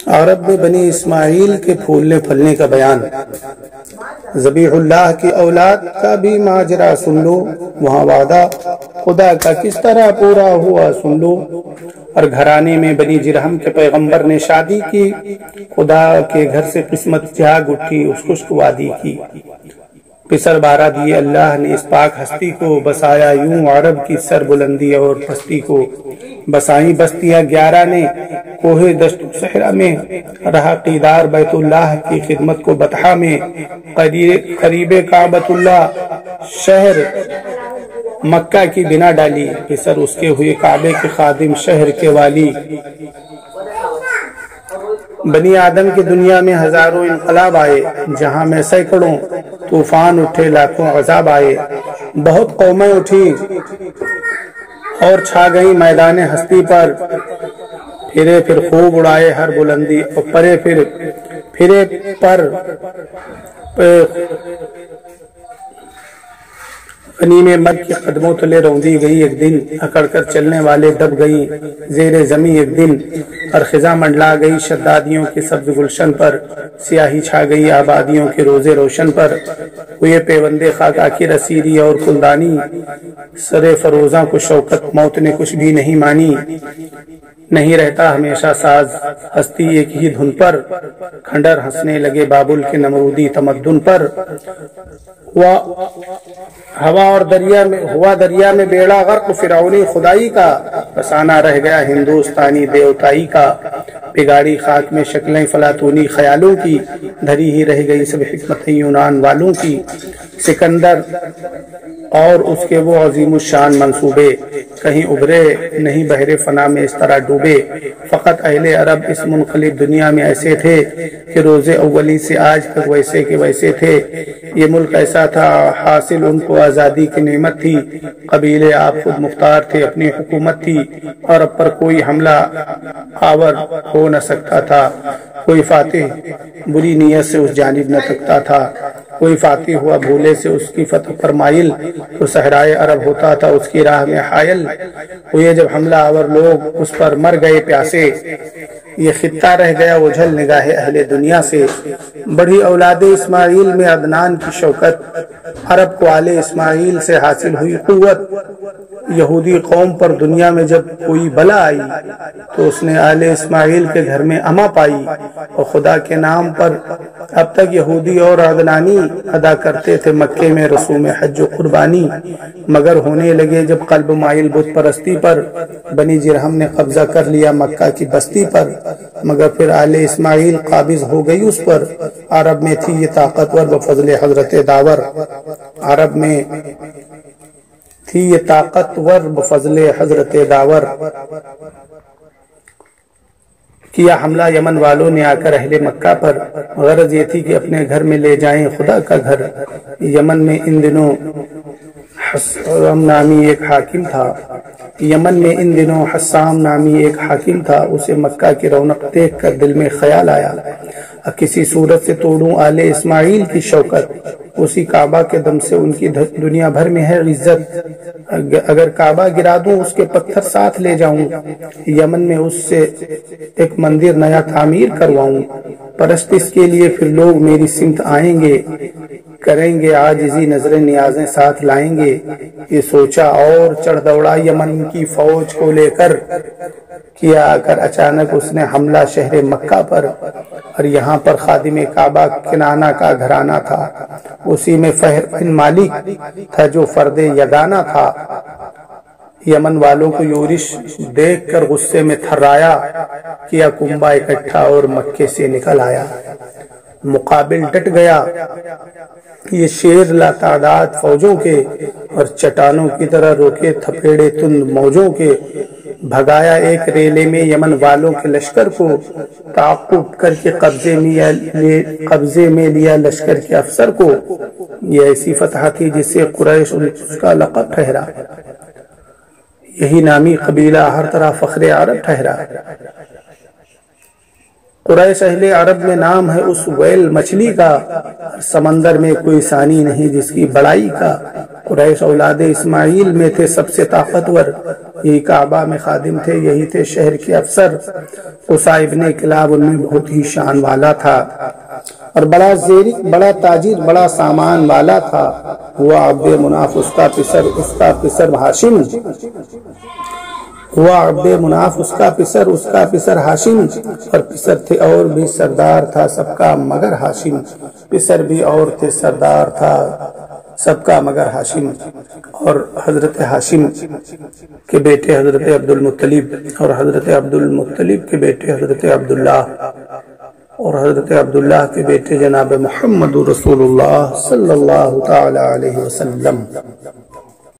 عرب میں بنی اسماعیل کے پھولنے پھلنے کا بیان، ذبیح اللہ کی اولاد کا بھی ماجرا سن لو، وہاں وعدہ خدا کا کس طرح پورا ہوا سن لو، اور گھرانے میں بنی جرہم کے پیغمبر نے شادی کی، خدا کے گھر سے قسمت جاگ اٹھی اس خشک وادی کی، پسر بارہ دیے اللہ نے اس پاک ہستی کو، بسایا یوں عرب کی سر بلندی اور پستی کو، بسائیں بستیاں 11 نے کوہ دشت صحرا میں، رہا قیدار بیت اللہ کی خدمت کو بطحا میں، قریب کعبۃ اللہ شہر مکہ کی بنا ڈالی، پسر اس کے ہوئے کعبے کے خادم شہر کے والی، بنی آدم کی دنیا میں ہزاروں انقلاب آئے، جہاں میں سینکڑوں طوفان اٹھے، لاکھوں عذاب آئے، بہت قومیں اٹھی اور چھا گئی میدان ہستی پر، پھرے پھر خوب اڑائے ہر بلندی، اور پھرے پر غنی میں مد کے قدموں تلے روندی گئی ایک دن، اکڑ کر چلنے والے دب گئی زیر زمیں ایک دن، اور خزاں منڈلا گئی شدادیوں کے سبز گلشن پر، سیاہی چھا گئی آبادیوں کے روزے روشن پر، ہوئے پیوندے خاکا کی رسیدی اور کلدانی، سرے فروزاں کو شوکت موت نے کچھ بھی نہیں مانی، نہیں رہتا ہمیشہ ساز ہستی ایک ہی دھن پر، کھنڈر ہنسنے لگے بابل کے نمرودی تمدن پر، ہوا اور دریا میں بیڑا غرق فرعونی خدائی کا، فسانہ رہ گیا ہندوستانی دیوتائی کا، بگاڑی خاک میں شکلیں فلاطونی خیالوں کی، دھری ہی رہ گئی سب حکمت یونان والوں کی، سکندر اور اس کے وہ عظیم الشان منصوبے کہیں ابھرے نہیں بحر فنا میں اس طرح ڈوبے، فقط اہل عرب اس منقلب دنیا میں ایسے تھے کہ روز اولی سے آج تک ویسے کے ویسے تھے، یہ ملک ایسا تھا حاصل ان کو آزادی کی نعمت تھی، قبیلے آپ خود مختار تھے اپنی حکومت تھی، اور اب پر کوئی حملہ آور ہو نہ سکتا تھا، کوئی فاتح بری نیت سے اس جانب نہ تکتا تھا، کوئی فاتح ہوا بھولے سے اس کی فتح پر مائل، تو صحرائے عرب ہوتا تھا اس کی راہ میں حائل، ہوئے جب حملہ آور لوگ اس پر مر گئے پیاسے، یہ خطہ رہ گیا اجھل نگاہ اہل دنیا سے، بڑی اولاد اسماعیل میں عدنان کی شوکت، عرب کو آل اسماعیل سے حاصل ہوئی قوت، یہودی قوم پر دنیا میں جب کوئی بلا آئی تو اس نے آل اسماعیل کے گھر میں اما پائی، اور خدا کے نام پر اب تک یہودی اور عدنانی ادا کرتے تھے مکے میں رسوم حج و قربانی، مگر ہونے لگے جب قلب مائل بت پرستی پر، بنی جرہم نے قبضہ کر لیا مکہ کی بستی پر، مگر پھر آل اسماعیل قابض ہو گئی اس پر، عرب میں تھی یہ طاقتور بفضل حضرت داور، عرب میں تھی یہ طاقتور بفضل حضرت داور، کیا حملہ یمن والوں نے آ کر اہل مکہ پر، غرض یہ تھی کہ اپنے گھر میں لے جائیں خدا کا گھر، یمن میں ان دنوں حسام نامی ایک حاکم تھا، اسے مکہ کی رونق دیکھ کر دل میں خیال آیا، کسی صورت سے توڑوں آل اسماعیل کی شوکت، اسی کعبہ کے دم سے ان کی دنیا بھر میں ہے عزت، اگر کعبہ گرا دوں اس کے پتھر ساتھ لے جاؤں، یمن میں اس سے ایک مندر نیا تعمیر کرواؤں، پرستش کے لیے پھر لوگ میری سمت آئیں گے، کریں گے عاجزی نظر نیازیں ساتھ لائیں گے، یہ سوچا اور چڑھ دوڑا یمن کی فوج کو لے کر، کیا آ کر اچانک اس نے حملہ شہر مکہ پر، اور یہاں پر خادم کعبہ کنانہ کا گھرانہ تھا، اسی میں فہر بن مالک تھا جو فرد یگانہ تھا، یمن والوں کو یورش دیکھ کر غصے میں تھرایا، کیا کنبہ اکٹھا اور مکے سے نکل آیا، مقابل ڈٹ گیا یہ شیر لا تعداد فوجوں کے، اور چٹانوں کی طرح روکے تھپیڑے تند موجوں کے، بھگایا ایک ریلے میں یمن والوں کے لشکر کو، تعاقب کر کے قبضے میں لیا لشکر کے افسر کو، یہ ایسی فتح تھی جسے قریش اس کا لقب ٹھہرا، یہی نامی قبیلہ ہر طرح فخر عرب ٹھہرا، قریش اہل عرب میں نام ہے اس ویل مچھلی کا، سمندر میں کوئی ثانی نہیں جس کی بڑائی کا۔ قریش اولاد اسماعیل میں تھے سب سے طاقتور، یہی کعبہ میں خادم تھے، یہی تھے شہر کے افسر۔ قصی ابن کلاب ان میں بہت ہی شان والا تھا اور بڑا زیرک، بڑا تاجر، بڑا سامان والا تھا۔ ہوا عبد مناف اس کا پسر ہاشم، ہوا عبد مناف اس کا پسر ہاشم، اور پسر تھے اور بھی سردار تھا سب کا مگر ہاشم، پسر بھی اور تھے سردار تھا سب کا مگر ہاشم۔ اور حضرت ہاشم کے بیٹے حضرت عبد المطلب، اور حضرت عبد المطلب کے بیٹے حضرت عبداللہ، اور حضرت عبداللہ کے بیٹے جناب محمد رسول اللہ صلی اللہ تعالی علیہ وسلم۔